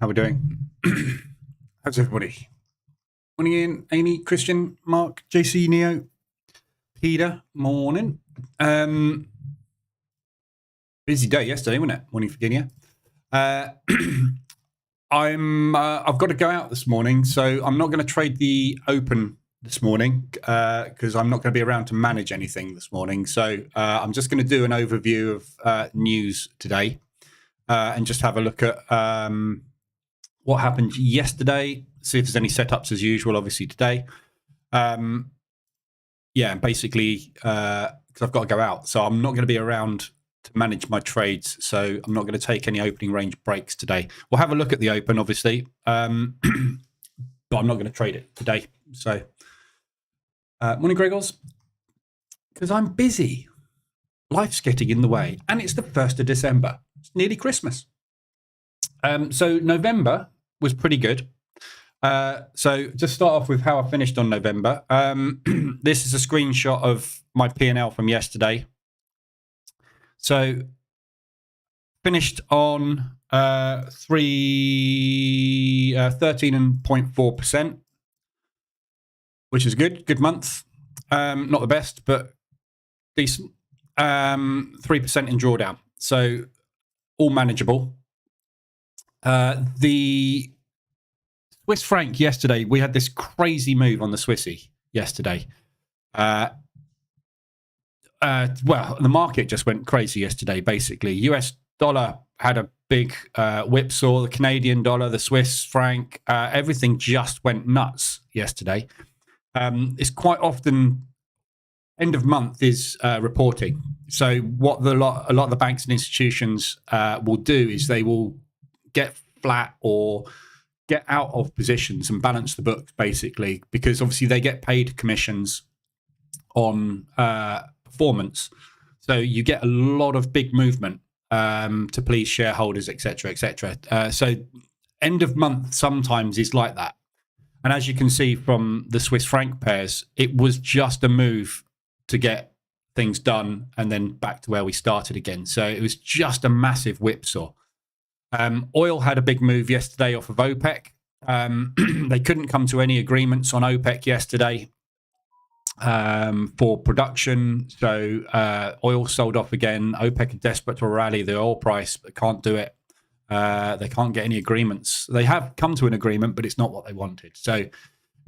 How we doing? How's everybody? Morning, Ian, Amy, Christian, Mark, JC, Neo, Peter. Morning. Busy day yesterday, wasn't it? Morning, Virginia. I've got to go out this morning, so I'm not going to trade the open this morning because I'm not going to be around to manage anything this morning. So I'm just going to do an overview of news today and just have a look at what happened yesterday. See if there's any setups as usual, obviously today. Yeah, basically because I've got to go out, so I'm not going to be around to manage my trades, so I'm not going to take any opening range breaks today. We'll have a look at the open, obviously, but I'm not going to trade it today. So, morning, Gregors. Because I'm busy. Life's getting in the way, and it's the 1st of December. It's nearly Christmas. So November was pretty good. So just start off with how I finished on November. This is a screenshot of my P&L from yesterday. So finished on 13.4%, which is good month. Not the best, but decent. 3% in drawdown, so all manageable. The Swiss franc yesterday, we had this crazy move on the Swissy yesterday. Well, the market just went crazy yesterday, basically. US dollar had a big whipsaw, the Canadian dollar, the Swiss franc, everything just went nuts yesterday. It's quite often end of month is reporting. So what a lot of the banks and institutions will do is they will get flat or get out of positions and balance the books, basically, because obviously they get paid commissions on performance, so you get a lot of big movement to please shareholders, etc., etc. So end of month sometimes is like that, and as you can see from the Swiss franc pairs, it was just a move to get things done and then back to where we started again. So it was just a massive whipsaw. Oil had a big move yesterday off of OPEC. They couldn't come to any agreements on OPEC yesterday for production, so oil sold off again. OPEC are desperate to rally the oil price, but can't do it. They can't get any agreements. They have come to an agreement, but it's not what they wanted. So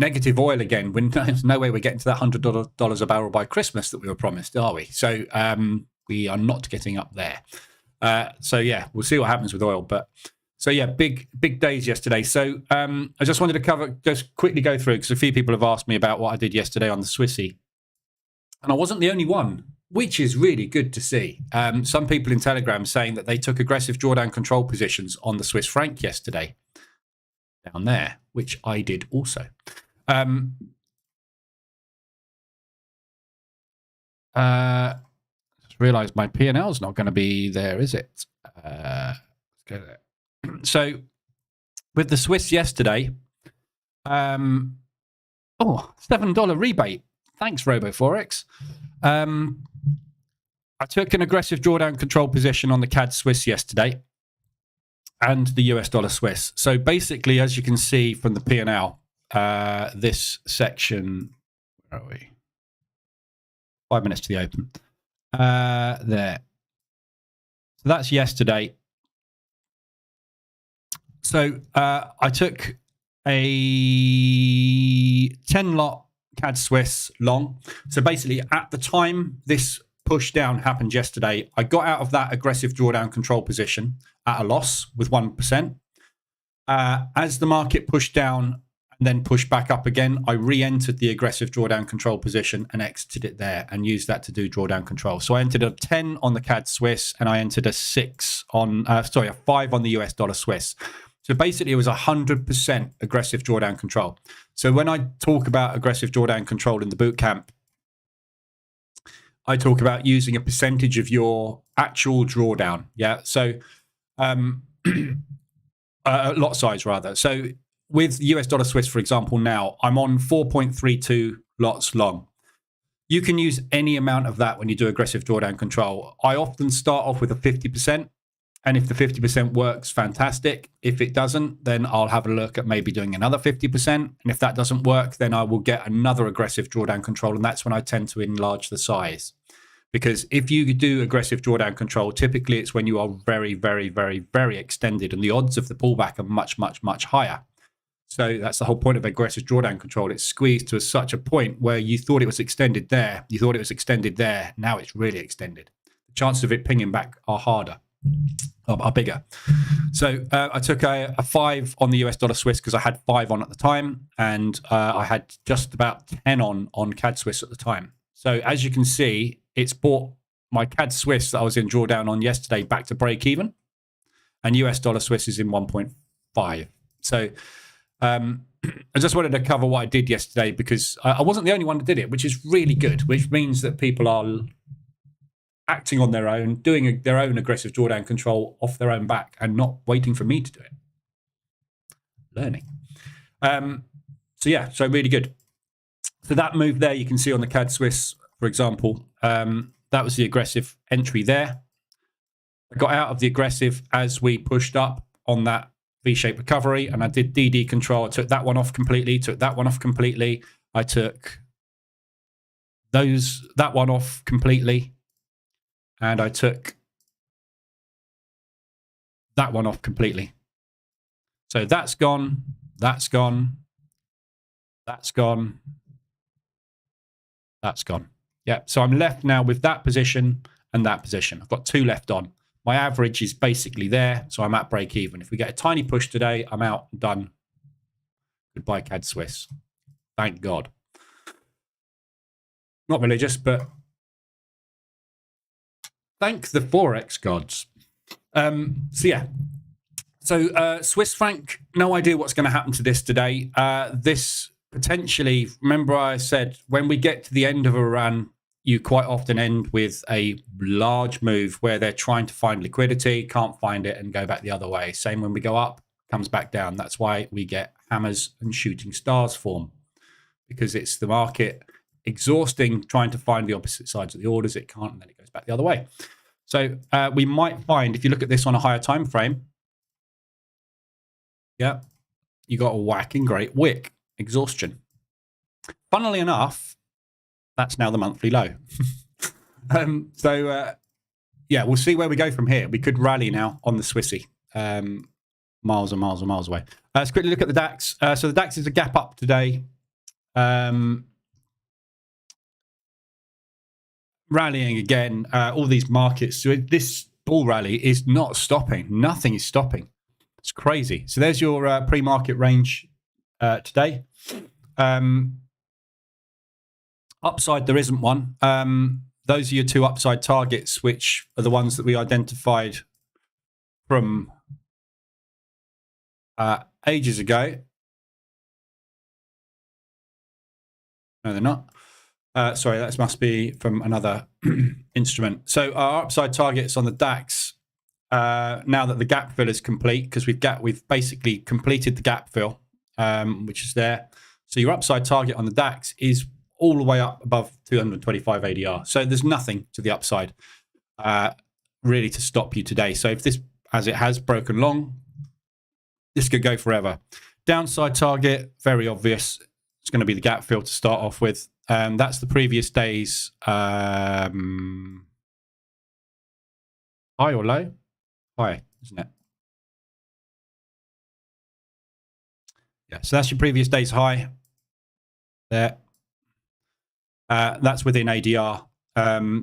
negative oil again. There's no way we're getting to that $100 a barrel by Christmas that we were promised, are we? So we are not getting up there. So yeah, we'll see what happens with oil. But so yeah, big days yesterday. So I just wanted to just quickly go through, because a few people have asked me about what I did yesterday on the Swissy, and I wasn't the only one, which is really good to see. Some people in Telegram saying that they took aggressive drawdown control positions on the Swiss franc yesterday down there, which I did also. Just realized my P&L is not going to be there, is it? Let's go there. So with the Swiss yesterday, $7 rebate. Thanks, Forex. I took an aggressive drawdown control position on the CAD Swiss yesterday and the US dollar Swiss. So basically, as you can see from the P&L, this section, where are we? 5 minutes to the open. There. So that's yesterday. So I took a 10 lot CAD Swiss long. So basically, at the time this push down happened yesterday, I got out of that aggressive drawdown control position at a loss with 1%. As the market pushed down and then pushed back up again, I re-entered the aggressive drawdown control position and exited it there and used that to do drawdown control. So I entered a 10 on the CAD Swiss and I entered a 5 on the US dollar Swiss. So basically, it was 100% aggressive drawdown control. So when I talk about aggressive drawdown control in the bootcamp, I talk about using a percentage of your actual drawdown. Yeah. So lot size rather. So with US dollar Swiss, for example, now I'm on 4.32 lots long. You can use any amount of that when you do aggressive drawdown control. I often start off with a 50%. And if the 50% works, fantastic. If it doesn't, then I'll have a look at maybe doing another 50%. And if that doesn't work, then I will get another aggressive drawdown control. And that's when I tend to enlarge the size. Because if you do aggressive drawdown control, typically it's when you are very, very, very, very extended. And the odds of the pullback are much, much, much higher. So that's the whole point of aggressive drawdown control. It's squeezed to such a point where you thought it was extended there. You thought it was extended there. Now it's really extended. The chances of it pinging back are harder. Are bigger. So I took a 5 on the US dollar Swiss because I had 5 on at the time, and I had just about 10 on CAD Swiss at the time. So as you can see, it's brought my CAD Swiss that I was in drawdown on yesterday back to break even, and US dollar Swiss is in 1.5. So I just wanted to cover what I did yesterday because I wasn't the only one that did it, which is really good, which means that people are acting on their own, doing their own aggressive drawdown control off their own back and not waiting for me to do it. Learning. So really good. So that move there, you can see on the CAD Swiss, for example, that was the aggressive entry there. I got out of the aggressive as we pushed up on that V-shaped recovery, and I did DD control. I took that one off completely, took that one off completely. I took that one off completely. And I took that one off completely. So that's gone, that's gone, that's gone, that's gone. Yeah, so I'm left now with that position and that position. I've got 2 left on. My average is basically there, so I'm at break even. If we get a tiny push today, I'm out and done. Goodbye, CAD Swiss. Thank God. Not religious, but thank the Forex gods. So Swiss franc, no idea what's going to happen to this today. This potentially, remember I said, when we get to the end of a run, you quite often end with a large move where they're trying to find liquidity, can't find it, and go back the other way. Same when we go up, comes back down. That's why we get hammers and shooting stars form, because it's the market exhausting, trying to find the opposite sides of the orders. It can't, and then it goes back the other way. So we might find, if you look at this on a higher time frame, yeah, you got a whacking great wick, exhaustion. Funnily enough, that's now the monthly low. Yeah, we'll see where we go from here. We could rally now on the Swissy, miles and miles and miles away. Let's quickly look at the DAX. So the DAX is a gap up today. Rallying again, all these markets. So this bull rally is not stopping. Nothing is stopping. It's crazy. So there's your pre-market range today. Upside, there isn't one. Those are your 2 upside targets, which are the ones that we identified from ages ago. No, they're not. Sorry, that must be from another instrument. So our upside targets on the DAX, now that the gap fill is complete, because we've basically completed the gap fill, which is there. So your upside target on the DAX is all the way up above 225 ADR. So there's nothing to the upside really to stop you today. So if this, as it has, broken long, this could go forever. Downside target, very obvious. It's going to be the gap fill to start off with. That's the previous day's high or low? High, isn't it? Yeah, so that's your previous day's high there. That's within ADR.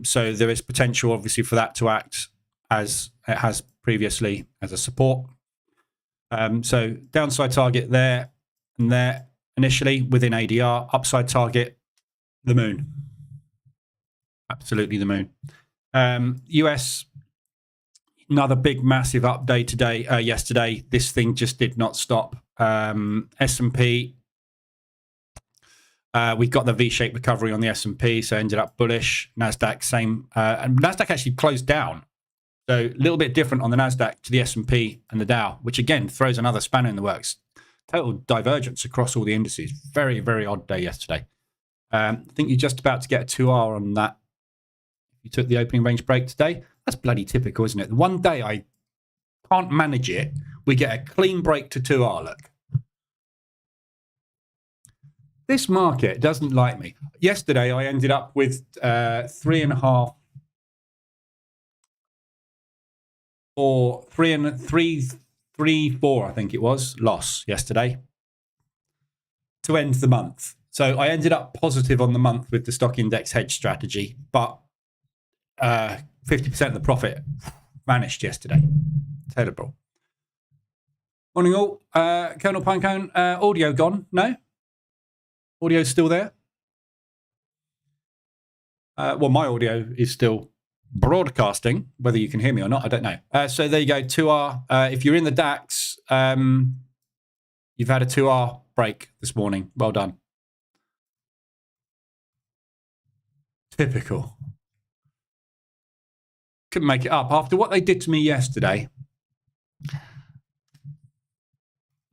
So there is potential, obviously, for that to act as it has previously as a support. So downside target there and there initially within ADR. Upside target, the moon. Absolutely the moon. US, another big, massive update today. Yesterday, this thing just did not stop. S&P, we got the V-shaped recovery on the S&P, so ended up bullish. NASDAQ, same. And NASDAQ actually closed down. So a little bit different on the NASDAQ to the S&P and the Dow, which again throws another spanner in the works. Total divergence across all the indices. Very, very odd day yesterday. I think you're just about to get a 2R on that. You took the opening range break today. That's bloody typical, isn't it? The one day I can't manage it, we get a clean break to 2R, look. This market doesn't like me. Yesterday, I ended up with 3.5 or 3.4, I think it was, loss yesterday to end the month. So I ended up positive on the month with the stock index hedge strategy, but 50% of the profit vanished yesterday. Terrible. Morning all. Colonel Pinecone, audio gone? No? Audio's still there? Well, my audio is still broadcasting. Whether you can hear me or not, I don't know. So there you go, 2R. If you're in the DAX, you've had a 2R break this morning. Well done. Typical. Couldn't make it up. After what they did to me yesterday,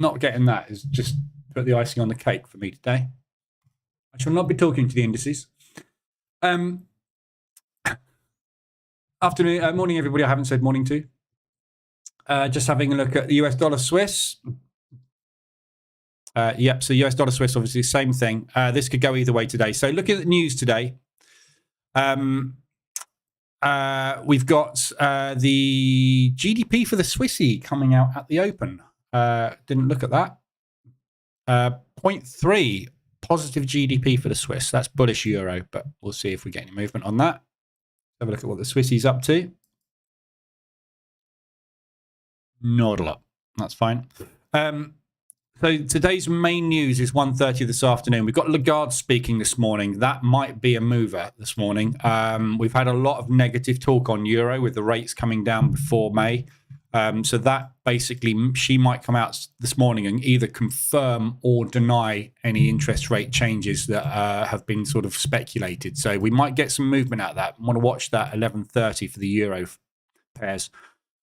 not getting that is just put the icing on the cake for me today. I shall not be talking to the indices. Afternoon, morning, everybody. I haven't said morning to. Just having a look at the US dollar Swiss. Yep, so US dollar Swiss, obviously, same thing. This could go either way today. So looking at the news today, we've got the GDP for the Swissy coming out at the open. Didn't look at that. 0.3 positive GDP for the Swiss. That's bullish euro, but we'll see if we get any movement on that. Have a look at what the Swissy's up to. Not a lot. That's fine. So today's main news is 1:30 this afternoon. We've got Lagarde speaking this morning. That might be a mover this morning. We've had a lot of negative talk on euro with the rates coming down before May. So that basically, she might come out this morning and either confirm or deny any interest rate changes that have been sort of speculated. So we might get some movement out of that. I want to watch that 11:30 for the euro pairs.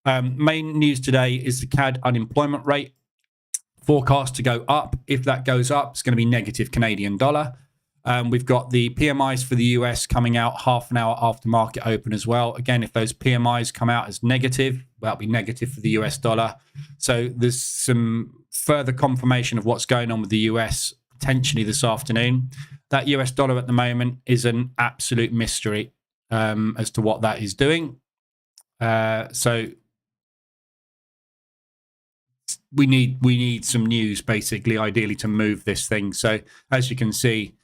Main news today is the CAD unemployment rate forecast to go up. If that goes up, it's going to be negative Canadian dollar. We've got the PMIs for the US coming out half an hour after market open as well. Again, if those PMIs come out as negative, that'll be negative for the US dollar. So there's some further confirmation of what's going on with the US potentially this afternoon. That US dollar at the moment is an absolute mystery as to what that is doing. So we need some news, basically, ideally, to move this thing. So as you can see,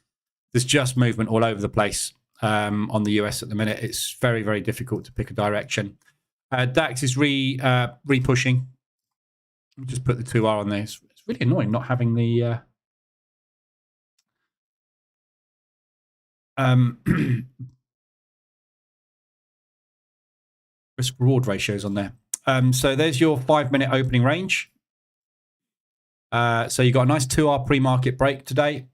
there's just movement all over the place on the US at the minute. It's very, very difficult to pick a direction. DAX is re-pushing. Just put the 2R on there. It's really annoying not having the risk-reward ratios on there. So there's your 5-minute opening range. So you got a nice 2R pre-market break today.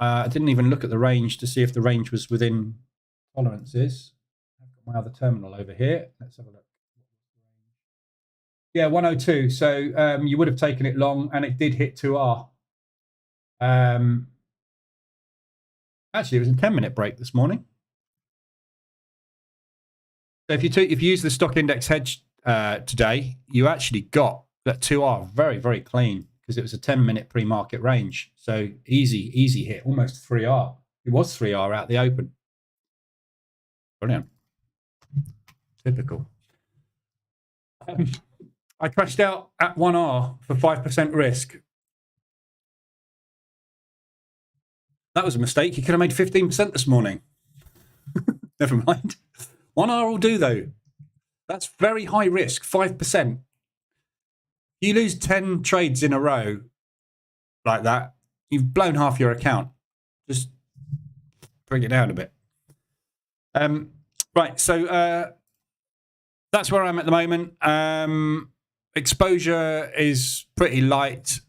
I didn't even look at the range to see if the range was within tolerances. I've got my other terminal over here. Let's have a look. Yeah, 102. So you would have taken it long, and it did hit 2R. Actually, it was a 10-minute break this morning. So if you use the stock index hedge today, you actually got that 2R very, very clean, because it was a 10-minute pre-market range. So easy hit, almost 3R. It was 3R out the open. Brilliant. Typical. I crashed out at 1R for 5% risk. That was a mistake. You could have made 15% this morning. Never mind. 1R will do, though. That's very high risk, 5%. You lose 10 trades in a row like that, you've blown half your account. Just bring it down a bit. Right, so that's where I'm at the moment. Exposure is pretty light.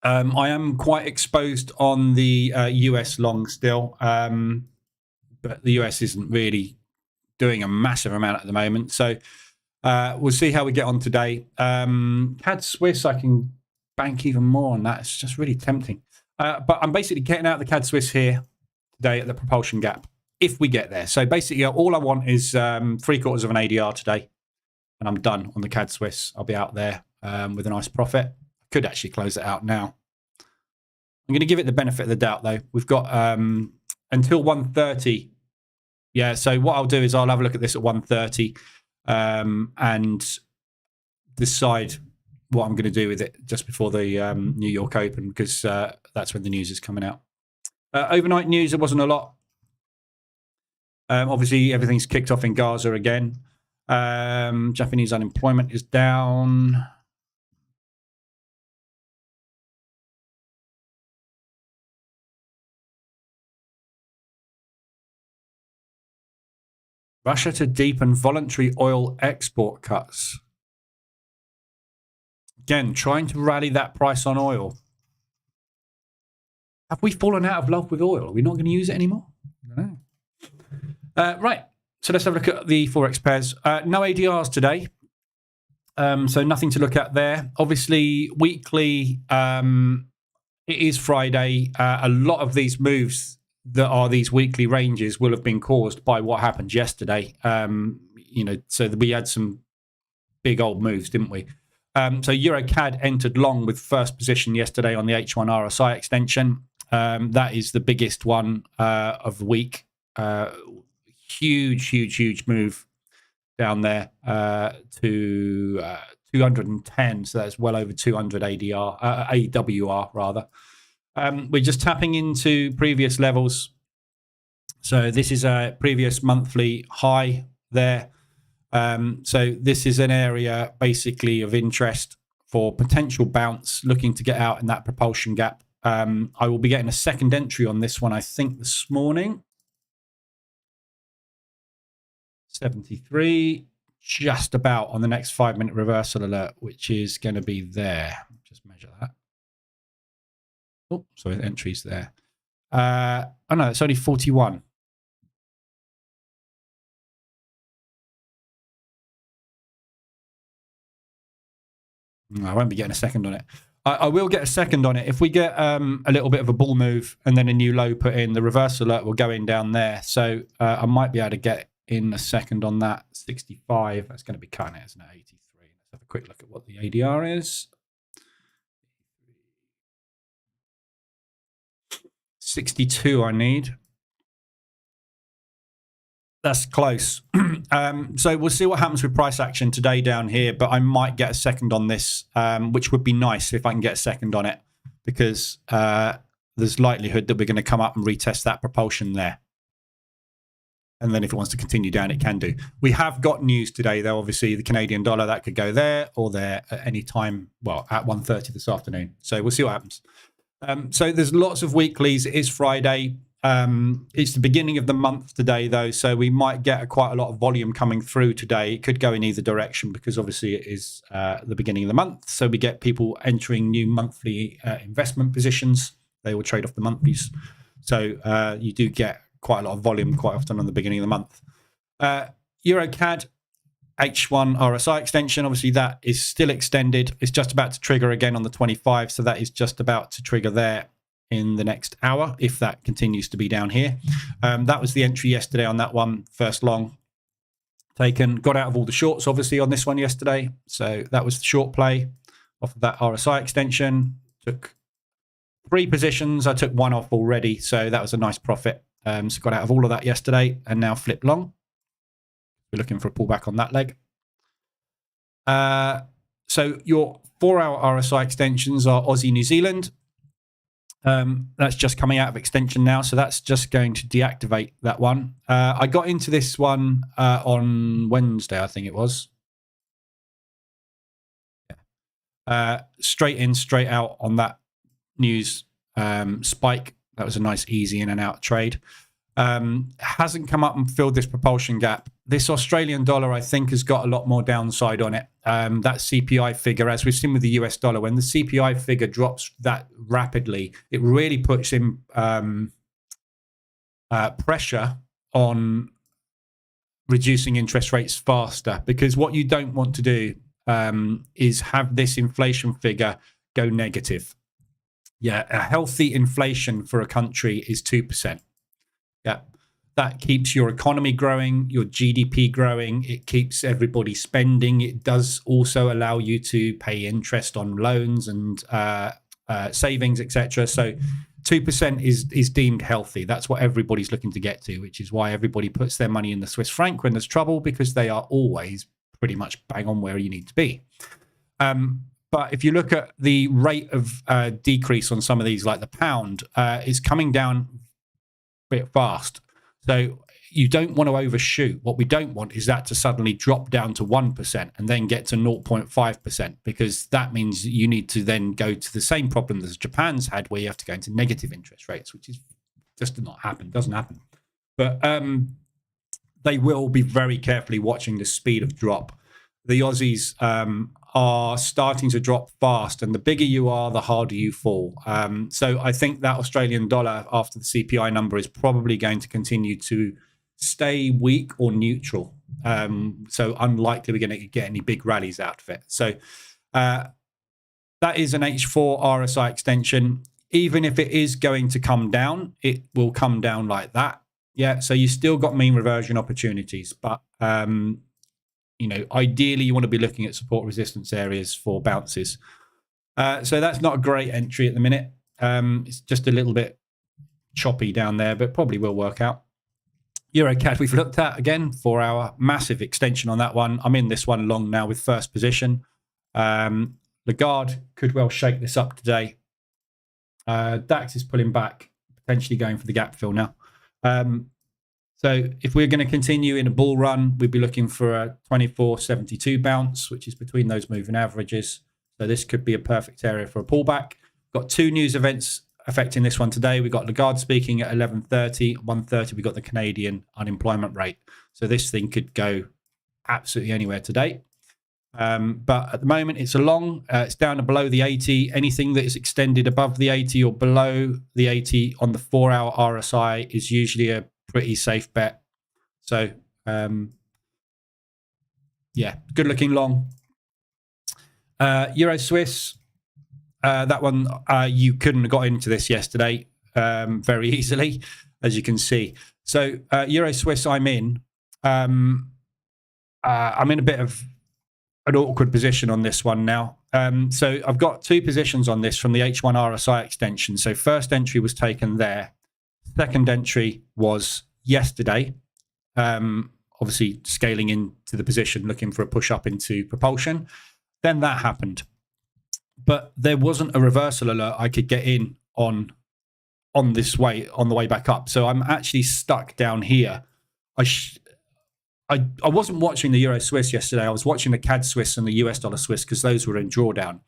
I am quite exposed on the US long still, but the US isn't really doing a massive amount at the moment. So we'll see how we get on today. CAD Swiss, I can bank even more on that. It's just really tempting. But I'm basically getting out the CAD Swiss here today at the propulsion gap, if we get there. So basically, all I want is 3/4 of an ADR today. and I'm done on the CAD Swiss. I'll be out there with a nice profit. I could actually close it out now. I'm going to give it the benefit of the doubt, though. We've got until 1:30. Yeah, so what I'll do is I'll have a look at this at 1:30 and decide what I'm going to do with it just before the New York Open, because that's when the news is coming out. Overnight news, there wasn't a lot. Obviously, everything's kicked off in Gaza again. Japanese unemployment is down. Russia to deepen voluntary oil export cuts. Again, trying to rally that price on oil. Have we fallen out of love with oil? Are we not going to use it anymore? I don't know. Right. So let's have a look at the Forex pairs. No ADRs today. So nothing to look at there. Obviously, weekly, it is Friday. A lot of these moves that are these weekly ranges will have been caused by what happened yesterday. So we had some big old moves, didn't we? So EuroCAD entered long with first position yesterday on the H1 RSI extension. That is the biggest one of the week. Huge move down there to 210. So that's well over 200 AWR rather. We're just tapping into previous levels. So this is a previous monthly high there. So this is an area basically of interest for potential bounce, looking to get out in that propulsion gap. I will be getting a second entry on this one, I think, this morning. 73, just about on the next 5-minute reversal alert, which is going to be there. Just measure that. Oh, sorry, the entry's there. Oh no, it's only 41. I won't be getting a second on it. I will get a second on it. If we get a little bit of a bull move and then a new low put in, the reverse alert will go in down there. So I might be able to get in a second on that. 65. That's going to be cutting it, isn't it? 83. Let's have a quick look at what the ADR is. 62 I need. That's close. So we'll see what happens with price action today down here, but I might get a second on this, which would be nice if I can get a second on it, because there's likelihood that we're going to come up and retest that propulsion there. And then if it wants to continue down, it can do. We have got news today, though. Obviously, the Canadian dollar, that could go there or there at any time, well, at 1:30 this afternoon. So we'll see what happens. So there's lots of weeklies. It is Friday. It's the beginning of the month today, though, so we might get quite a lot of volume coming through today. It could go in either direction because obviously it is the beginning of the month. So we get people entering new monthly investment positions. They will trade off the monthlies. So you do get quite a lot of volume quite often on the beginning of the month. EuroCAD H1 RSI extension, obviously that is still extended. It's just about to trigger again on the 25. So that is just about to trigger there in the next hour, if that continues to be down here. That was the entry yesterday on that one, first long taken. Got out of all the shorts, obviously, on this one yesterday. So that was the short play off of that RSI extension. Took 3 positions. I took 1 off already, so that was a nice profit. So got out of all of that yesterday and now flip long. We're looking for a pullback on that leg. So your 4-hour RSI extensions are Aussie New Zealand. That's just coming out of extension now, so that's just going to deactivate that one. I got into this one on Wednesday, I think it was. Straight in, straight out on that news spike. That was a nice, easy in and out trade. Hasn't come up and filled this propulsion gap. This Australian dollar, I think, has got a lot more downside on it. That CPI figure, as we've seen with the US dollar, when the CPI figure drops that rapidly, it really puts in pressure on reducing interest rates faster, because what you don't want to do is have this inflation figure go negative. Yeah, a healthy inflation for a country is 2%. Yeah. That keeps your economy growing, your GDP growing. It keeps everybody spending. It does also allow you to pay interest on loans and savings, etc. So 2% is deemed healthy. That's what everybody's looking to get to, which is why everybody puts their money in the Swiss franc when there's trouble, because they are always pretty much bang on where you need to be. But if you look at the rate of decrease on some of these, like the pound, is coming down a bit fast. So you don't want to overshoot. What we don't want is that to suddenly drop down to 1% and then get to 0.5%, because that means you need to then go to the same problem as Japan's had, where you have to go into negative interest rates, which is just not happen, doesn't happen. But they will be very carefully watching the speed of drop. The Aussies are starting to drop fast, and the bigger you are, the harder you fall. So I think that Australian dollar, after the CPI number, is probably going to continue to stay weak or neutral. So unlikely we're going to get any big rallies out of it. So that is an H4 RSI extension. Even if it is going to come down, it will come down like that. Yeah, so you still got mean reversion opportunities, but ideally you want to be looking at support resistance areas for bounces. So that's not a great entry at the minute. It's just a little bit choppy down there, but probably will work out. EuroCAD we've looked at again, 4 hour, massive extension on that one. I'm in this one long now with first position. Lagarde could well shake this up today. DAX is pulling back, potentially going for the gap fill now. So if we're going to continue in a bull run, we'd be looking for a 24.72 bounce, which is between those moving averages. So this could be a perfect area for a pullback. Got two news events affecting this one today. We got Lagarde speaking at 11:30. 1:30, we got the Canadian unemployment rate. So this thing could go absolutely anywhere today. But at the moment, it's a long. It's down to below the 80. Anything that is extended above the 80 or below the 80 on the 4 hour RSI is usually a pretty safe bet. So, yeah, good looking long. Euro Swiss, that one, you couldn't have got into this yesterday very easily, as you can see. So, Euro Swiss, I'm in. I'm in a bit of an awkward position on this one now. So I've got two positions on this from the H1 RSI extension. So first entry was taken there. Second entry was yesterday. Obviously scaling into the position, looking for a push up into propulsion. Then that happened. But there wasn't a reversal alert I could get in on this way, on the way back up. So I'm actually stuck down here. I wasn't watching the Euro Swiss yesterday. I was watching the CAD Swiss and the US dollar Swiss, because those were in drawdown.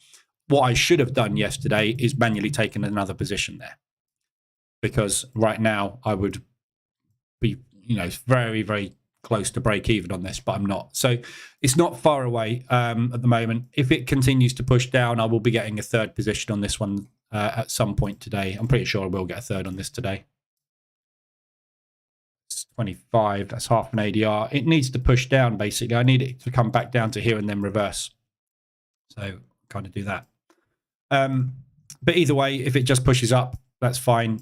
What I should have done yesterday is manually taken another position there, because right now I would be, very, very close to break even on this, but I'm not. So it's not far away at the moment. If it continues to push down, I will be getting a third position on this one at some point today. I'm pretty sure I will get a third on this today. 25, that's half an ADR. It needs to push down, basically. I need it to come back down to here and then reverse. So kind of do that. But either way, if it just pushes up, that's fine.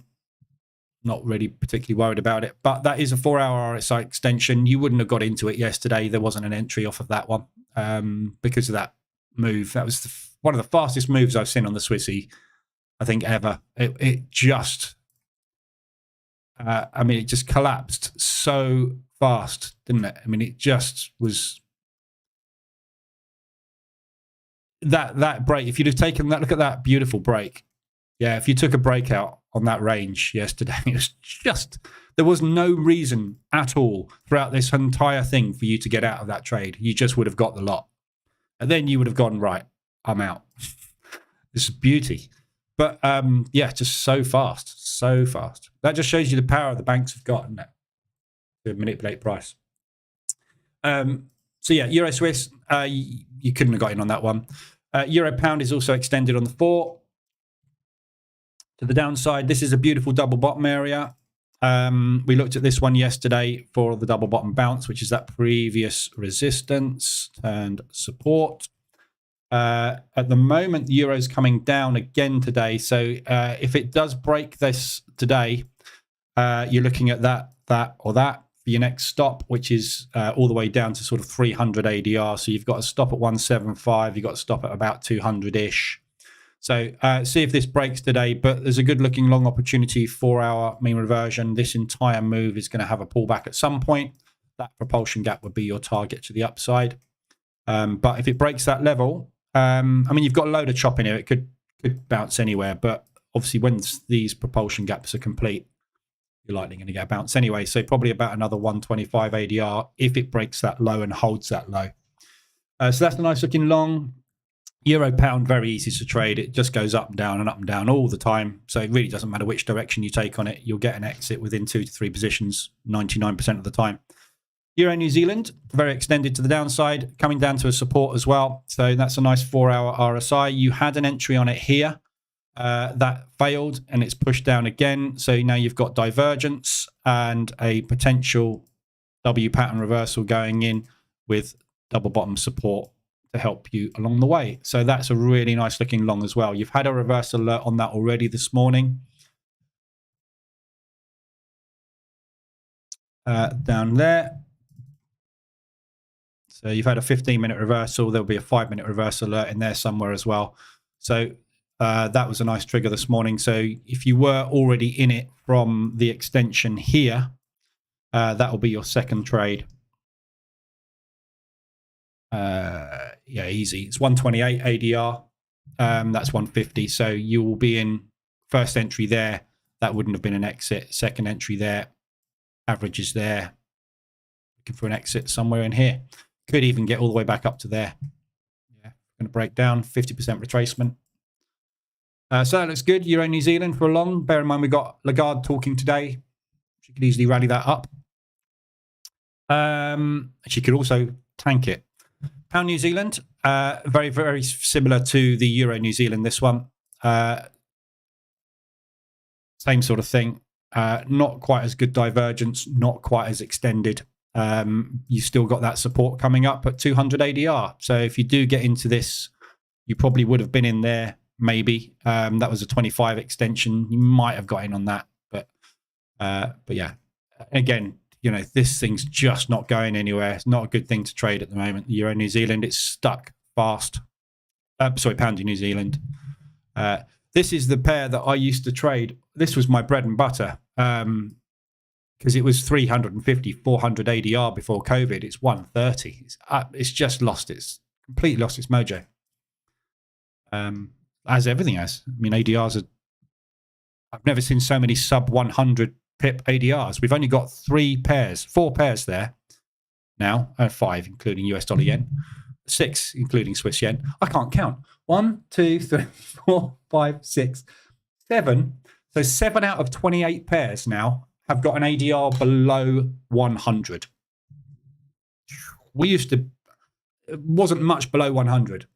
Not really particularly worried about it. But that is a 4 hour RSI extension. You wouldn't have got into it yesterday. There wasn't an entry off of that one because of that move. That was one of the fastest moves I've seen on the Swissy, I think, ever. It just... it just collapsed so fast, didn't it? It just was that break. If you'd have taken that, look at that beautiful break. Yeah, if you took a breakout on that range yesterday, it was just, there was no reason at all throughout this entire thing for you to get out of that trade. You just would have got the lot. And then you would have gone, right, I'm out. This is beauty. But yeah, just so fast, so fast. That just shows you the power the banks have got, isn't it, to manipulate price. So yeah, Euro Swiss, you couldn't have got in on that one. Euro Pound is also extended on the 4. To the downside, this is a beautiful double bottom area. We looked at this one yesterday for the double bottom bounce, which is that previous resistance and support. At the moment, the euro's coming down again today. So if it does break this today, you're looking at that that, or that for your next stop, which is all the way down to sort of 300 ADR. So you've got a stop at 175, you've got a stop at about 200-ish. So see if this breaks today, but there's a good looking long opportunity for our mean reversion. This entire move is going to have a pullback at some point. That propulsion gap would be your target to the upside. But if it breaks that level, I mean, you've got a load of chop in here. It could bounce anywhere, but obviously when these propulsion gaps are complete, you're likely going to get a bounce anyway. So probably about another 125 ADR if it breaks that low and holds that low. So that's a nice looking long. Euro pound, very easy to trade. It just goes up and down all the time. So it really doesn't matter which direction you take on it. You'll get an exit within 2 to 3 positions 99% of the time. Euro New Zealand, very extended to the downside, coming down to a support as well. So that's a nice 4-hour RSI. You had an entry on it here. That failed and it's pushed down again. So now you've got divergence and a potential W pattern reversal going in with double bottom support to help you along the way. So that's a really nice looking long as well. You've had a reverse alert on that already this morning. Down there. So you've had a 15-minute reversal. There'll be a 5-minute reverse alert in there somewhere as well. So that was a nice trigger this morning. So if you were already in it from the extension here, that will be your second trade. Yeah, easy. It's 128 ADR. That's 150. So you will be in first entry there. That wouldn't have been an exit. Second entry there. Average is there. Looking for an exit somewhere in here. Could even get all the way back up to there. Yeah, going to break down 50% retracement. So that looks good. Euro New Zealand for a long. Bear in mind we got Lagarde talking today. She could easily rally that up. She could also tank it. Pound New Zealand, very, very similar to the Euro New Zealand, this one. Same sort of thing. Not quite as good divergence, not quite as extended. You still got that support coming up at 200 ADR. So if you do get into this, you probably would have been in there, maybe. That was a 25 extension. You might have got in on that. But yeah, again, you know, this thing's just not going anywhere. It's not a good thing to trade at the moment. Euro New Zealand, it's stuck fast. Sorry, Pound New Zealand. This is the pair that I used to trade. This was my bread and butter because it was 350, 400 ADR before COVID. It's 130. It's just completely lost its mojo. As everything has. I mean, ADRs are. I've never seen so many sub 100 pip ADRs. We've only got 4 pairs there now, 5 including US dollar yen, 6 including Swiss yen. I can't count. 1, 2, 3, 4, 5, 6, 7. So 7 out of 28 pairs now have got an ADR below 100. We used to, it wasn't much below 100.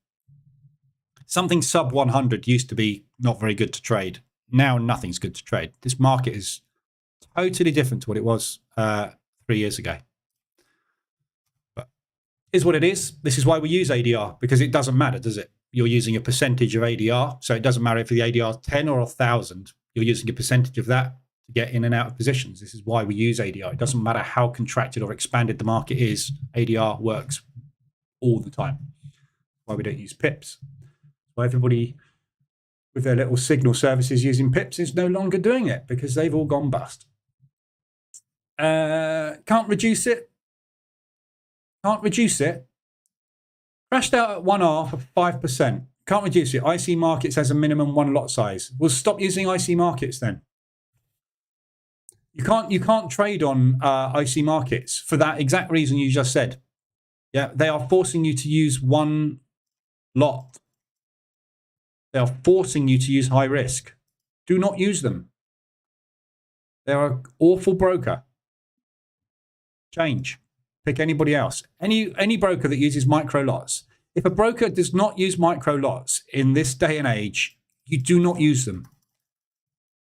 Something sub 100 used to be not very good to trade. Now nothing's good to trade. This market is totally different to what it was 3 years ago. But is what it is. This is why we use ADR, because it doesn't matter, does it? You're using a percentage of ADR. So it doesn't matter if the ADR is 10 or 1,000. You're using a percentage of that to get in and out of positions. This is why we use ADR. It doesn't matter how contracted or expanded the market is. ADR works all the time. Why we don't use pips. Why everybody with their little signal services using pips is no longer doing it because they've all gone bust. Can't reduce it. Can't reduce it. Crashed out at 1R for 5%. Can't reduce it. IC markets has a minimum 1 lot size. We'll stop using IC markets then. You can't trade on IC markets for that exact reason you just said. Yeah, they are forcing you to use 1 lot. They are forcing you to use high risk. Do not use them. They're an awful broker. Change. Pick anybody else. Any broker that uses micro lots. If a broker does not use micro lots in this day and age, you do not use them.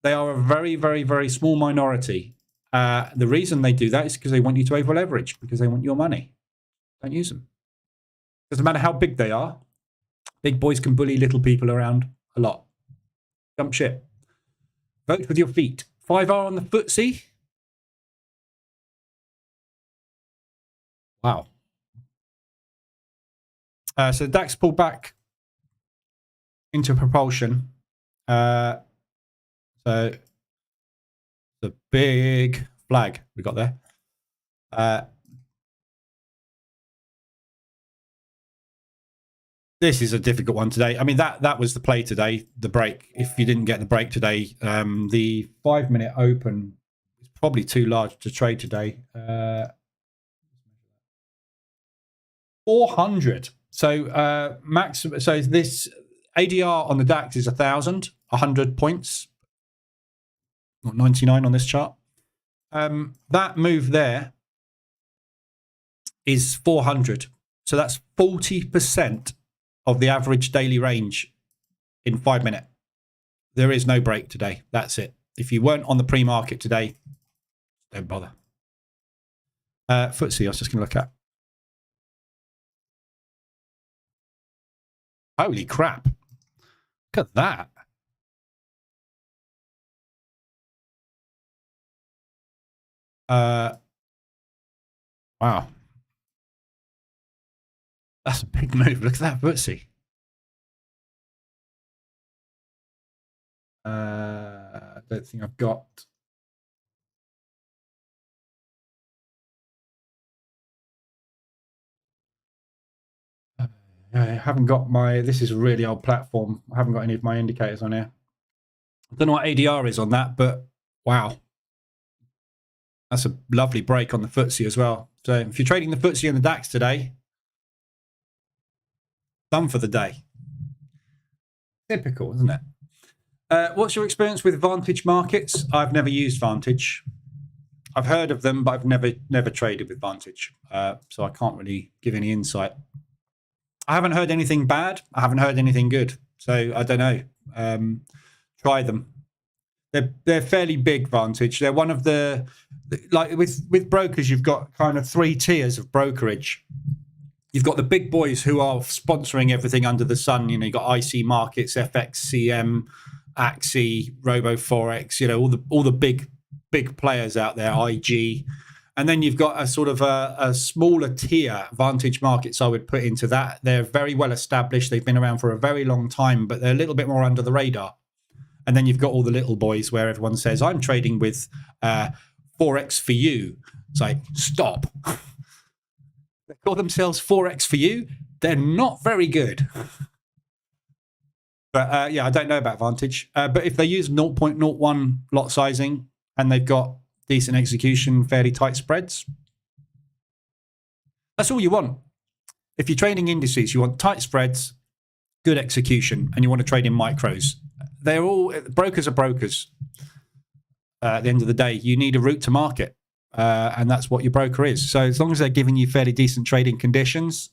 They are a very, very, very small minority. The reason they do that is because they want you to over leverage, because they want your money. Don't use them. Doesn't matter how big they are. Big boys can bully little people around a lot. Dump shit. Vote with your feet. 5R on the FTSE. Wow. So DAX pulled back into propulsion. So the big flag we got there. This is a difficult one today. I mean, that was the play today, the break. If you didn't get the break today, the 5-minute open is probably too large to trade today. 400. So max. So this ADR on the DAX is 100 points, or 99 on this chart. That move there is 400. So that's 40% of the average daily range in 5 minutes. There is no break today. That's it. If you weren't on the pre-market today, don't bother. FTSE, I was just going to look at. Holy crap. Look at that. Wow. That's a big move. Look at that FTSE. I don't think I've got. I haven't got my. This is a really old platform. I haven't got any of my indicators on here. I don't know what ADR is on that, but wow. That's a lovely break on the FTSE as well. So if you're trading the FTSE and the DAX today, done for the day. Typical, isn't it? What's your experience with Vantage markets? I've never used Vantage. I've heard of them, but I've never traded with Vantage. So I can't really give any insight. I haven't heard anything bad. I haven't heard anything good. So I don't know. Try them. They're fairly big, Vantage. They're one of the, like with brokers, you've got kind of 3 tiers of brokerage. You've got the big boys who are sponsoring everything under the sun. You know, you've got IC Markets, FXCM, Axie, Robo Forex. You know, all the big players out there, IG. And then you've got a sort of a smaller tier, Vantage Markets, I would put into that. They're very well established. They've been around for a very long time, but they're a little bit more under the radar. And then you've got all the little boys where everyone says, I'm trading with Forex for you. It's like, stop. They call themselves Forex for you. They're not very good. But yeah, I don't know about Vantage. But if they use 0.01 lot sizing and they've got decent execution, fairly tight spreads, that's all you want. If you're trading indices, you want tight spreads, good execution, and you want to trade in micros. They're all brokers are brokers. At the end of the day, you need a route to market, and that's what your broker is. So as long as they're giving you fairly decent trading conditions,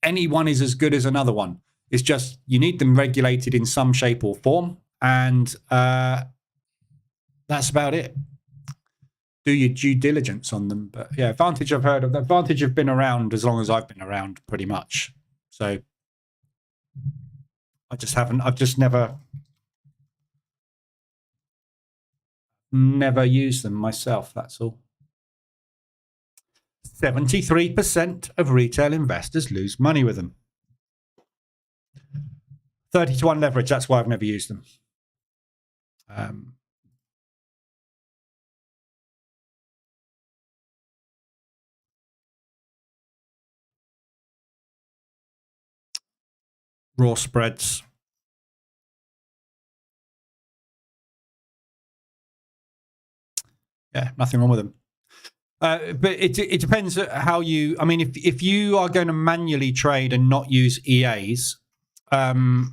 any one is as good as another one. It's just you need them regulated in some shape or form, and that's about it. Do your due diligence on them. But yeah, Vantage I've heard of. That Vantage have been around as long as I've been around, pretty much. So I just haven't. I've just never used them myself. That's all. 73% of retail investors lose money with them. 30-to-1 leverage. That's why I've never used them. Raw spreads. Yeah, nothing wrong with them. But it depends how you. I mean, if you are going to manually trade and not use EAs, and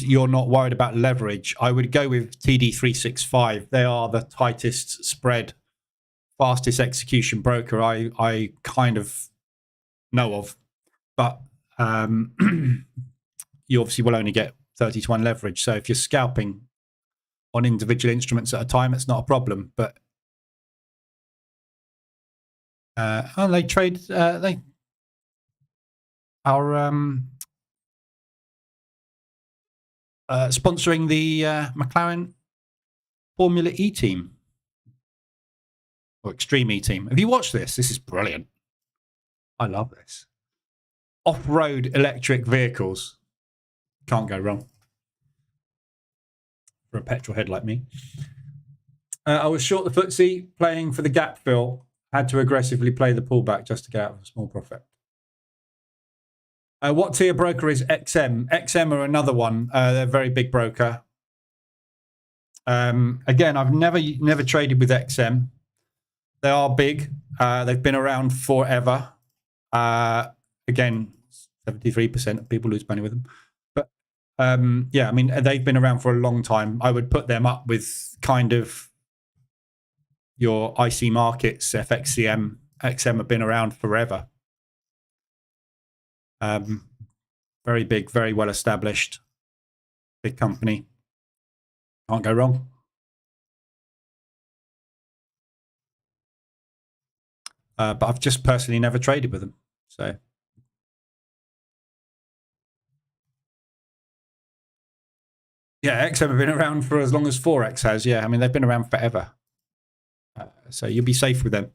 you're not worried about leverage, I would go with TD365. They are the tightest spread, fastest execution broker I kind of know of. But you obviously will only get 30-to-1 leverage. So if you're scalping on individual instruments at a time, it's not a problem. But they trade. They are sponsoring the McLaren Formula E team. or Extreme E team. Have you watched this? This is brilliant. I love this. Off-road electric vehicles. Can't go wrong for a petrol head like me. I was short the FTSE, playing for the gap fill. Had to aggressively play the pullback just to get out of a small profit. What tier broker is XM? XM are another one. They're a very big broker. Again, I've never traded with XM. They are big. They've been around forever. Again, 73% of people lose money with them. But yeah, I mean, they've been around for a long time. I would put them up with kind of your IC Markets, FXCM. XM have been around forever. Very big, very well established, big company. Can't go wrong. But I've just personally never traded with them. So yeah, XM have been around for as long as Forex has. Yeah, I mean, they've been around forever. So you'll be safe with them.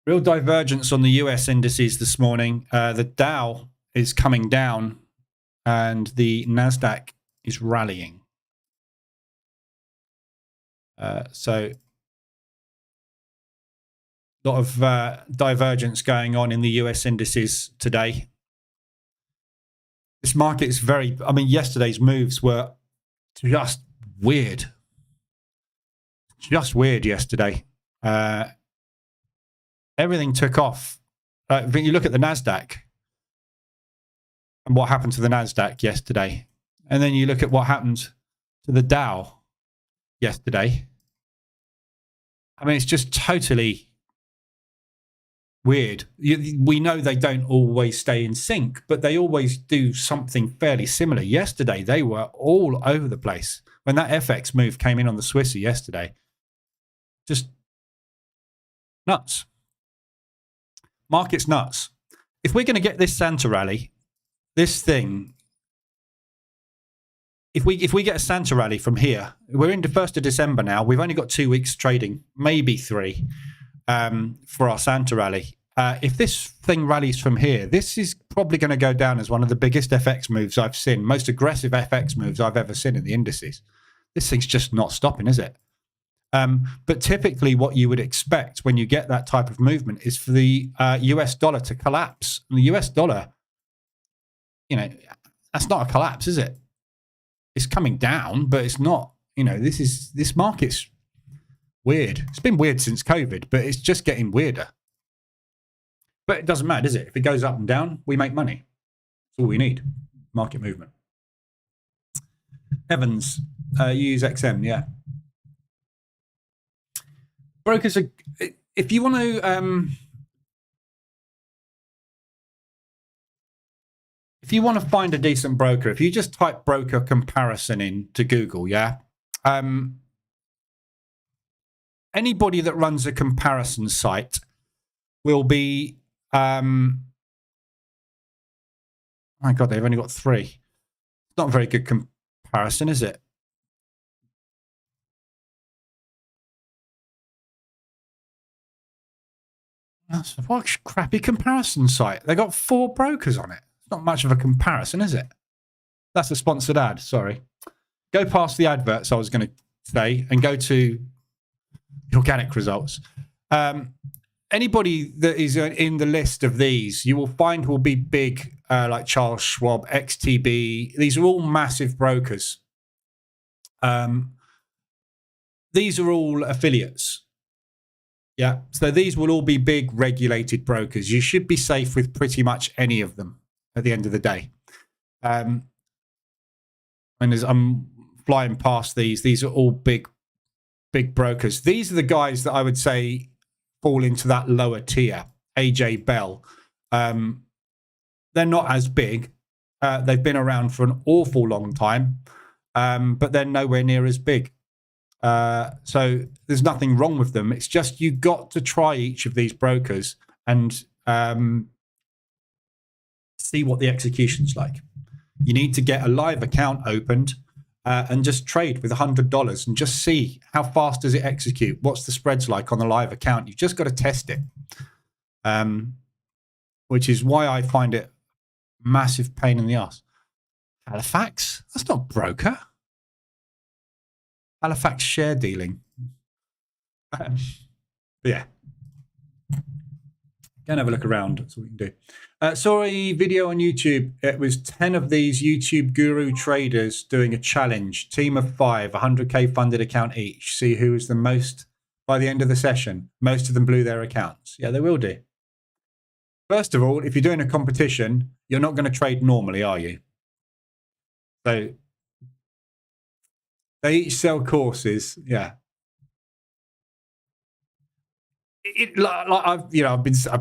Real divergence on the US indices this morning. The Dow is coming down and the NASDAQ is rallying. So a lot of divergence going on in the US indices today. This market is very, I mean, yesterday's moves were just weird. Just weird yesterday. Everything took off. When you look at the NASDAQ and what happened to the NASDAQ yesterday, and then you look at what happened to the Dow yesterday. I mean, it's just totally weird. We know they don't always stay in sync, but they always do something fairly similar. Yesterday, they were all over the place. When that FX move came in on the Swissy yesterday, just nuts. Market's nuts. If we're going to get this Santa rally, this thing, if we get a Santa rally from here, we're into 1st of December now. We've only got 2 weeks trading, maybe 3, for our Santa rally. If this thing rallies from here, this is probably going to go down as one of the biggest FX moves I've seen, most aggressive FX moves I've ever seen in the indices. This thing's just not stopping, is it? But typically what you would expect when you get that type of movement is for the US dollar to collapse. And the US dollar, you know, that's not a collapse, is it? It's coming down, but it's not, you know, this market's weird. It's been weird since COVID, but it's just getting weirder. But it doesn't matter, does it? If it goes up and down, we make money. That's all we need. Market movement. Evans, you use XM, yeah. Brokers are, if you want to find a decent broker, if you just type broker comparison into Google, yeah, anybody that runs a comparison site will be, my God, they've only got 3. It's not a very good comparison, is it? That's what a crappy comparison site. They got 4 brokers on it. It's not much of a comparison, is it? That's a sponsored ad. Sorry. Go past the adverts I was going to say and go to the organic results. Anybody that is in the list of these, you will find will be big, like Charles Schwab, XTB. These are all massive brokers. These are all affiliates. Yeah, so these will all be big regulated brokers. You should be safe with pretty much any of them at the end of the day. And as I'm flying past these are all big brokers. These are the guys that I would say fall into that lower tier. AJ Bell. They're not as big. They've been around for an awful long time, but they're nowhere near as big. So there's nothing wrong with them. It's just you got to try each of these brokers and see what the execution's like. You need to get a live account opened. and just trade with $100 and just see how fast does it execute. What's the spreads like on the live account? You've just got to test it, which is why I find it massive pain in the ass. Halifax? That's not broker. Halifax share dealing. But yeah. Go and have a look around. That's what we can do. Saw a video on YouTube. It was 10 of these YouTube guru traders doing a challenge. Team of 5, 100K funded account each. See who was the most by the end of the session. Most of them blew their accounts. Yeah, they will do. First of all, if you're doing a competition, you're not going to trade normally, are you? So they each sell courses. Yeah. I've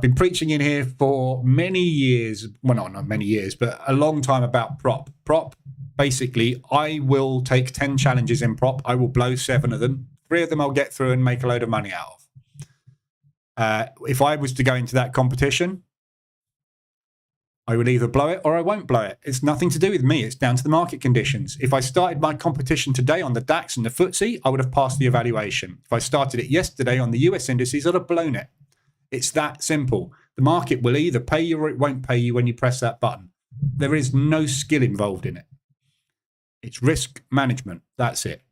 been preaching in here for many years. Well, not many years, but a long time about prop. Prop, basically, I will take 10 challenges in prop. I will blow 7 of them. 3 of them I'll get through and make a load of money out of. If I was to go into that competition, I would either blow it or I won't blow it. It's nothing to do with me. It's down to the market conditions. If I started my competition today on the DAX and the FTSE, I would have passed the evaluation. If I started it yesterday on the US indices, I'd have blown it. It's that simple. The market will either pay you or it won't pay you when you press that button. There is no skill involved in it. It's risk management. That's it.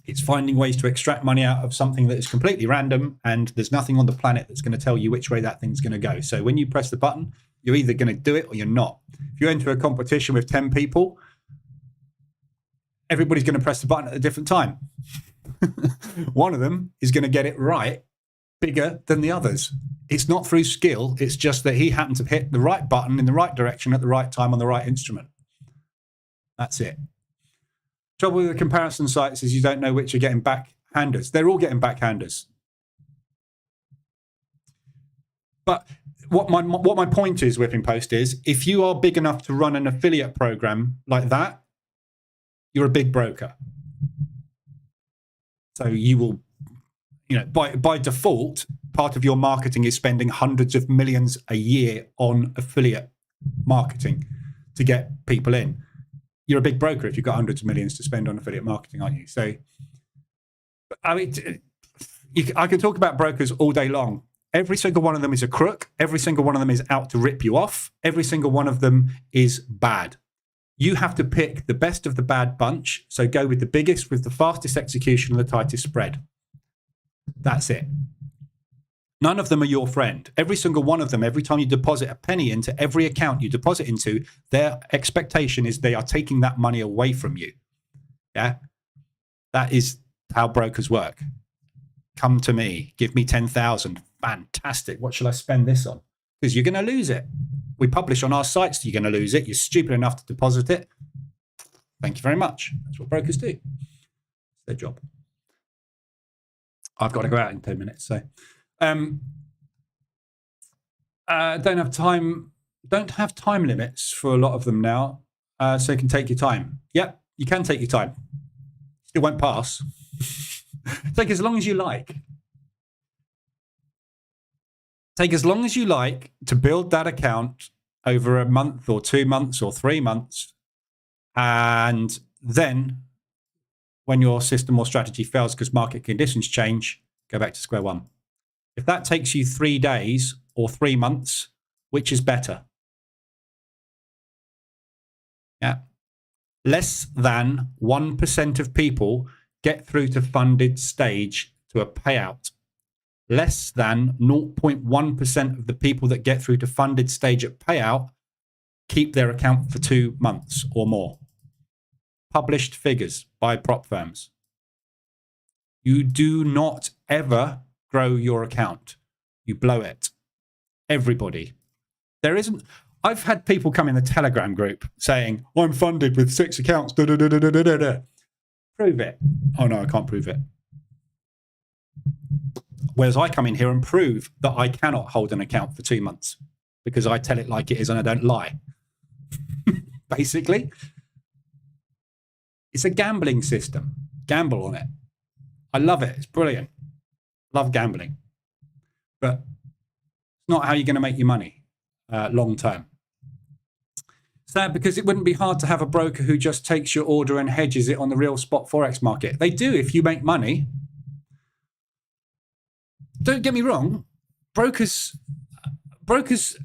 It's finding ways to extract money out of something that is completely random and there's nothing on the planet that's going to tell you which way that thing's going to go. So when you press the button, you're either going to do it or you're not. If you enter a competition with 10 people, everybody's going to press the button at a different time. One of them is going to get it right bigger than the others. It's not through skill. It's just that he happened to hit the right button in the right direction at the right time on the right instrument. That's it. Trouble with the comparison sites is you don't know which are getting backhanders. They're all getting backhanders. But what my point is, Whipping Post, is if you are big enough to run an affiliate program like that, you're a big broker. So you will, by default, part of your marketing is spending hundreds of millions a year on affiliate marketing to get people in. You're a big broker if you've got hundreds of millions to spend on affiliate marketing, aren't you? So, I mean, I can talk about brokers all day long. Every single one of them is a crook. Every single one of them is out to rip you off. Every single one of them is bad. You have to pick the best of the bad bunch. So go with the biggest, with the fastest execution and the tightest spread. That's it. None of them are your friend. Every single one of them, every time you deposit a penny into every account you deposit into, their expectation is they are taking that money away from you. Yeah? That is how brokers work. Come to me. Give me 10,000. Fantastic. What shall I spend this on? Because you're going to lose it. We publish on our sites that you're going to lose it. You're stupid enough to deposit it. Thank you very much. That's what brokers do. It's their job. I've got to go out in 10 minutes. So don't have time limits for a lot of them now. So you can take your time. Yep, you can take your time. It won't pass. Take as long as you like. Take as long as you like to build that account over a month or 2 months or 3 months. And then when your system or strategy fails because market conditions change, go back to square one. If that takes you 3 days or 3 months, which is better? Yeah. Less than 1% of people get through to funded stage to a payout. Less than 0.1% of the people that get through to funded stage at payout keep their account for 2 months or more. Published figures by prop firms. You do not ever grow your account. You blow it. Everybody. There isn't. I've had people come in the Telegram group saying, I'm funded with 6 accounts. Da, da, da, da, da, da, da. Prove it. Oh, no, I can't prove it. Whereas I come in here and prove that I cannot hold an account for 2 months because I tell it like it is and I don't lie. Basically, it's a gambling system. Gamble on it. I love it. It's brilliant. Love gambling. But it's not how you're going to make your money long term. Sad, because it wouldn't be hard to have a broker who just takes your order and hedges it on the real spot Forex market. They do if you make money. Don't get me wrong. Brokers'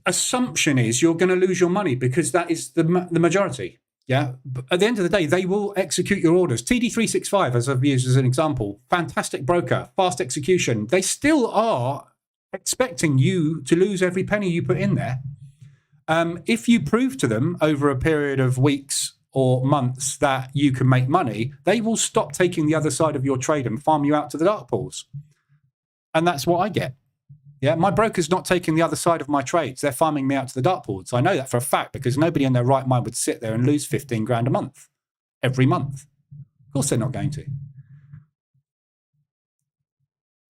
assumption is you're going to lose your money because that is the majority. Yeah. But at the end of the day, they will execute your orders. TD365, as I've used as an example, fantastic broker, fast execution. They still are expecting you to lose every penny you put in there. If you prove to them over a period of weeks or months that you can make money, they will stop taking the other side of your trade and farm you out to the dark pools. And that's what I get. Yeah, my broker's not taking the other side of my trades. They're farming me out to the dark pools. I know that for a fact because nobody in their right mind would sit there and lose 15 grand a month, every month. Of course they're not going to.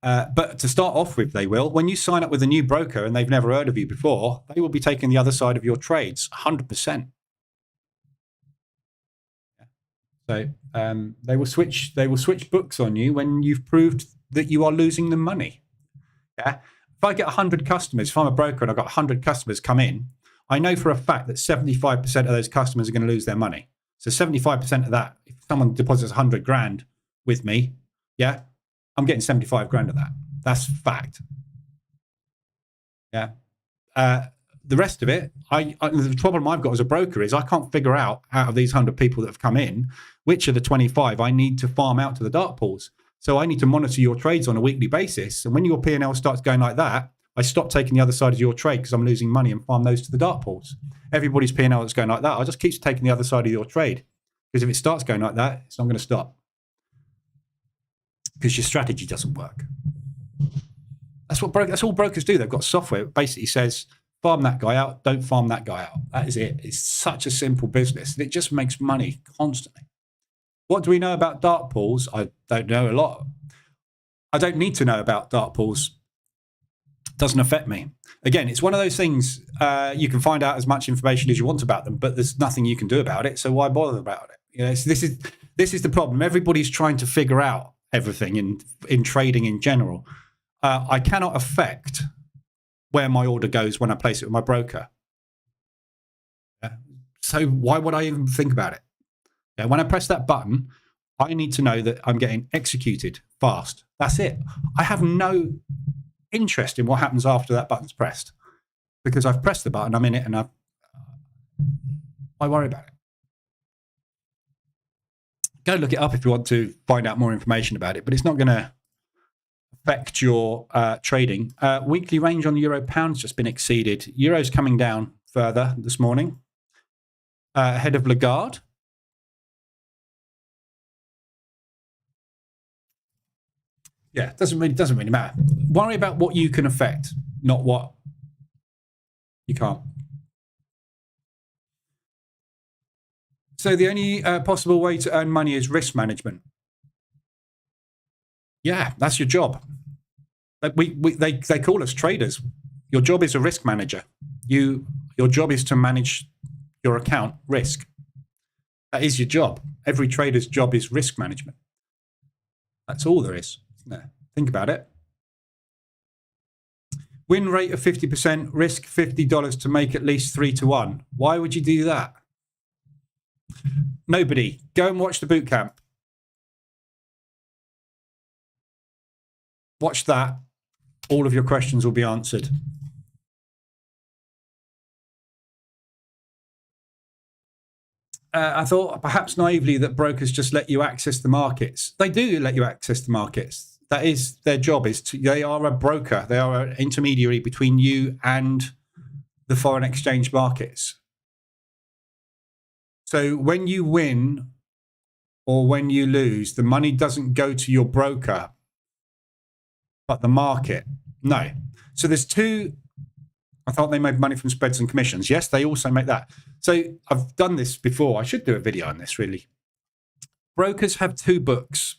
But to start off with, they will. When you sign up with a new broker and they've never heard of you before, they will be taking the other side of your trades, 100%. So they will switch books on you when you've proved that you are losing them money. Yeah. If I get 100 customers, if I'm a broker and I've got 100 customers come in, I know for a fact that 75% of those customers are going to lose their money. So 75% of that, if someone deposits 100 grand with me, yeah, I'm getting 75 grand of that. That's fact. Yeah. The rest of it, the problem I've got as a broker is I can't figure out of these 100 people that have come in, which of the 25 I need to farm out to the dark pools. So I need to monitor your trades on a weekly basis. And when your P&L starts going like that, I stop taking the other side of your trade because I'm losing money and farm those to the dark pools. Everybody's P&L that's going like that, I just keep taking the other side of your trade. Because if it starts going like that, it's not going to stop. Because your strategy doesn't work. That's all brokers do. They've got software that basically says, farm that guy out, don't farm that guy out. That is it. It's such a simple business. And it just makes money constantly. What do we know about dark pools? I don't know a lot. I don't need to know about dark pools. It doesn't affect me. Again, it's one of those things, you can find out as much information as you want about them, but there's nothing you can do about it. So why bother about it? You know, this is the problem. Everybody's trying to figure out everything in trading in general. I cannot affect where my order goes when I place it with my broker. Yeah. So why would I even think about it? Yeah, when I press that button, I need to know that I'm getting executed fast. That's it. I have no interest in what happens after that button's pressed because I've pressed the button, I'm in it, and I worry about it. Go look it up if you want to find out more information about it, but it's not going to affect your trading. Weekly range on the euro pound's just been exceeded. Euro's coming down further this morning ahead of Lagarde. Yeah, it doesn't really matter. Worry about what you can affect, not what you can't. So the only possible way to earn money is risk management. Yeah, that's your job. They call us traders. Your job is a risk manager. Your job is to manage your account risk. That is your job. Every trader's job is risk management. That's all there is. No, think about it. Win rate of 50%, risk $50 to make at least 3-1. Why would you do that? Nobody. Go and watch the Bootcamp. Watch that. All of your questions will be answered. I thought perhaps naively that brokers just let you access the markets. They do let you access the markets. That is their job. They are a broker. They are an intermediary between you and the foreign exchange markets. So when you win or when you lose, the money doesn't go to your broker, but the market. No. So there's two. I thought they made money from spreads and commissions. Yes, they also make that. So I've done this before. I should do a video on this, really. Brokers have two books.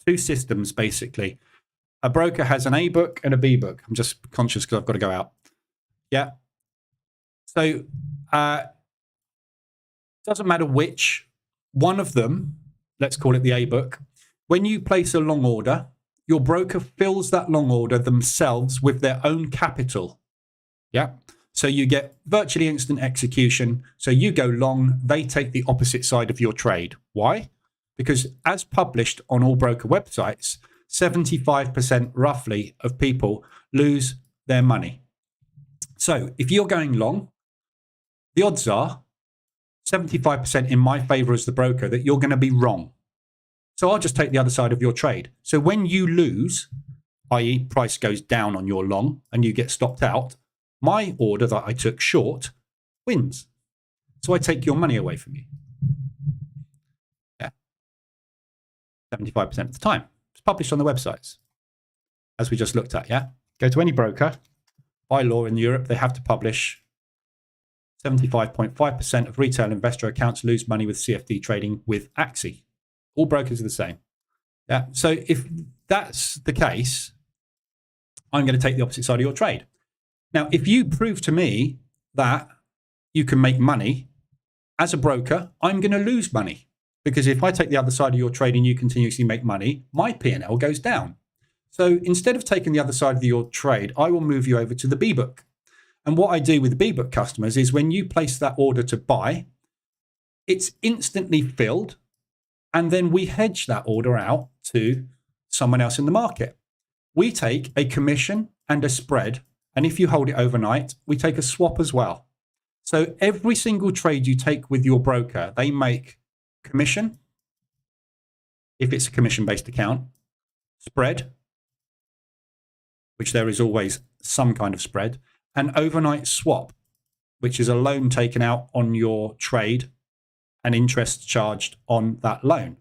Two systems, basically. A broker has an A book and a B book. I'm just conscious because I've got to go out. Yeah. So doesn't matter which. One of them, let's call it the A book. When you place a long order, your broker fills that long order themselves with their own capital. Yeah. So you get virtually instant execution. So you go long, they take the opposite side of your trade. Why? Because as published on all broker websites, 75% roughly of people lose their money. So if you're going long, the odds are 75% in my favor as the broker that you're going to be wrong. So I'll just take the other side of your trade. So when you lose, i.e. price goes down on your long and you get stopped out, my order that I took short wins. So I take your money away from you. Yeah. 75% of the time. It's published on the websites, as we just looked at, yeah? Go to any broker. By law in Europe, they have to publish 75.5% of retail investor accounts lose money with CFD trading with AXI. All brokers are the same. Yeah. So if that's the case, I'm going to take the opposite side of your trade. Now, if you prove to me that you can make money as a broker, I'm going to lose money, because if I take the other side of your trade and you continuously make money, my P&L goes down. So instead of taking the other side of your trade, I will move you over to the B-Book. And what I do with the B-Book customers is when you place that order to buy, it's instantly filled. And then we hedge that order out to someone else in the market. We take a commission and a spread. And if you hold it overnight, we take a swap as well. So every single trade you take with your broker, they make commission, if it's a commission-based account, spread, which there is always some kind of spread, and overnight swap, which is a loan taken out on your trade and interest charged on that loan.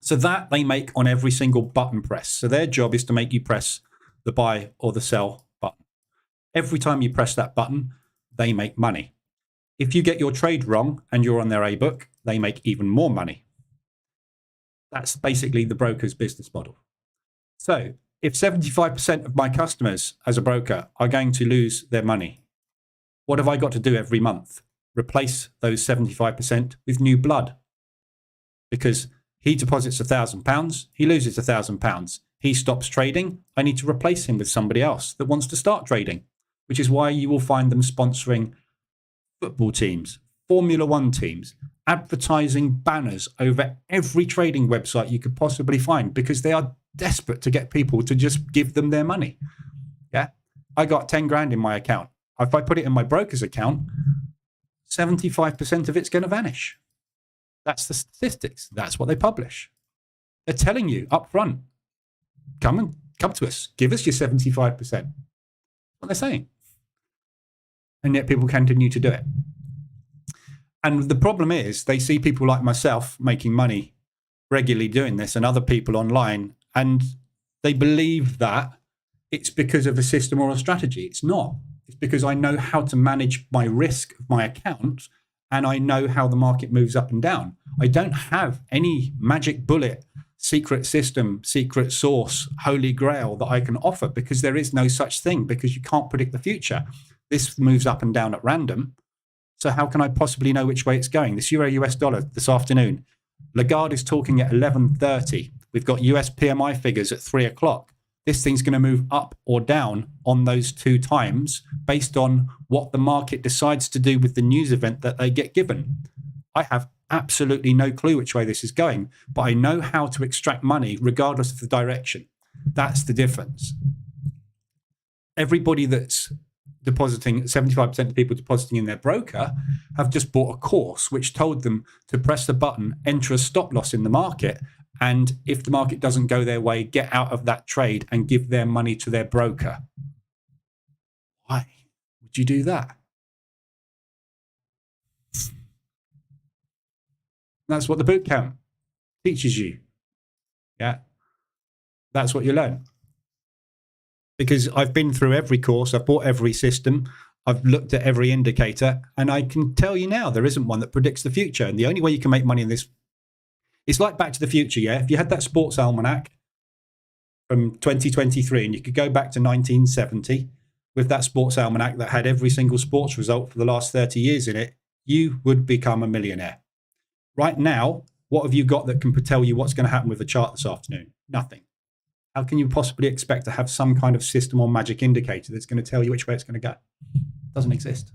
So that they make on every single button press. So their job is to make you press the buy or the sell button. Every time you press that button, they make money. If you get your trade wrong and you're on their A-Book, they make even more money. That's basically the broker's business model. So if 75% of my customers as a broker are going to lose their money, what have I got to do every month? Replace those 75% with new blood. Because he deposits £1,000, he loses £1,000. He stops trading, I need to replace him with somebody else that wants to start trading, which is why you will find them sponsoring football teams, Formula One teams, advertising banners over every trading website you could possibly find, because they are desperate to get people to just give them their money. Yeah, I got 10 grand in my account. If I put it in my broker's account, 75% of it's going to vanish. That's the statistics. That's what they publish. They're telling you up front, come to us, give us your 75%. What they're saying. And yet people continue to do it. And the problem is they see people like myself making money regularly doing this, and other people online, and they believe that it's because of a system or a strategy. It's not. It's because I know how to manage my risk of my account, and I know how the market moves up and down. I don't have any magic bullet, secret system, secret source, holy grail that I can offer, because there is no such thing, because you can't predict the future. This moves up and down at random. So how can I possibly know which way it's going? This euro US dollar this afternoon, Lagarde is talking at 11:30. We've got US PMI figures at 3 o'clock. This thing's going to move up or down on those two times based on what the market decides to do with the news event that they get given. I have absolutely no clue which way this is going, but I know how to extract money regardless of the direction. That's the difference. Everybody that's depositing, 75% of people depositing in their broker have just bought a course which told them to press the button, enter a stop loss in the market, and if the market doesn't go their way, get out of that trade and give their money to their broker. Why would you do that? That's what the bootcamp teaches you. Yeah, that's what you learn. Because I've been through every course, I've bought every system, I've looked at every indicator, and I can tell you now there isn't one that predicts the future. And the only way you can make money in this, it's like Back to the Future, yeah? If you had that sports almanac from 2023 and you could go back to 1970 with that sports almanac that had every single sports result for the last 30 years in it, you would become a millionaire. Right now, what have you got that can tell you what's going to happen with the chart this afternoon? Nothing. How can you possibly expect to have some kind of system or magic indicator that's going to tell you which way it's going to go? Doesn't exist.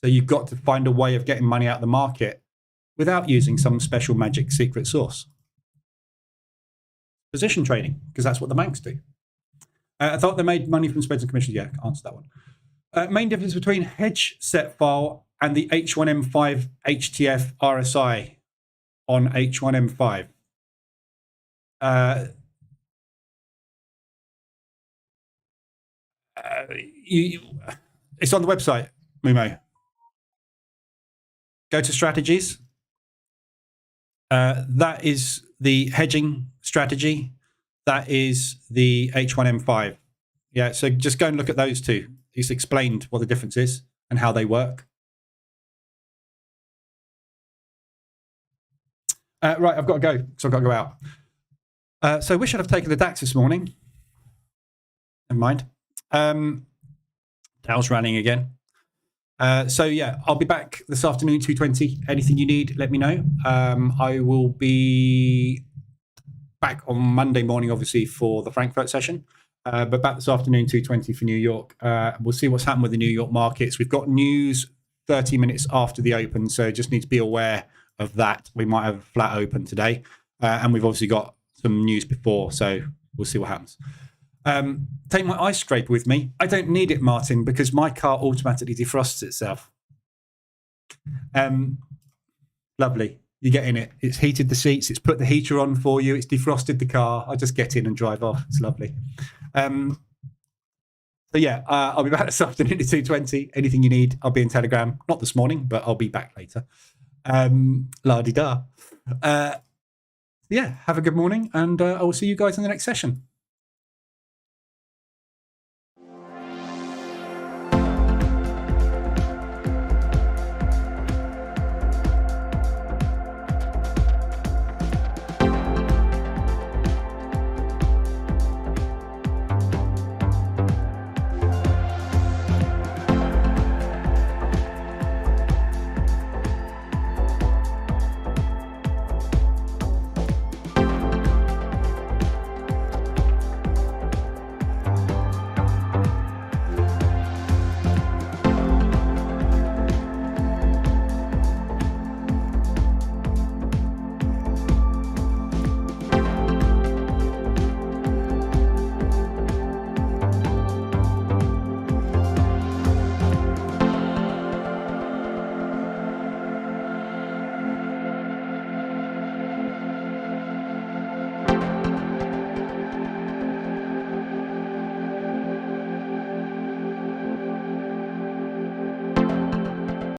So you've got to find a way of getting money out of the market without using some special magic secret sauce. Position trading, because that's what the banks do. I thought they made money from spreads and commissions. Yeah, answer that one. Main difference between Hedge set file and the H1M5 HTF RSI on H1M5. It's on the website, Mumo. Go to strategies. That is the hedging strategy. That is the H1M5. Yeah, so just go and look at those two. It's explained what the difference is and how they work. Right, I've got to go, so I've got to go out. So I wish I'd have taken the DAX this morning. Never mind. Dow's running again. So yeah, I'll be back this afternoon, 2:20. Anything you need, let me know. I will be back on Monday morning, obviously, for the Frankfurt session. But back this afternoon, 2:20 for New York. We'll see what's happened with the New York markets. We've got news 30 minutes after the open, so just need to be aware of that. We might have a flat open today. And we've obviously got some news before, so we'll see what happens. Take my ice scraper with me. I don't need it, Martin, because my car automatically defrosts itself. Lovely. You get in it. It's heated the seats. It's put the heater on for you. It's defrosted the car. I just get in and drive off. It's lovely. So yeah, I'll be back this afternoon at 2:20. Anything you need, I'll be in Telegram. Not this morning, but I'll be back later. La-di-da. Yeah, have a good morning, and I will see you guys in the next session.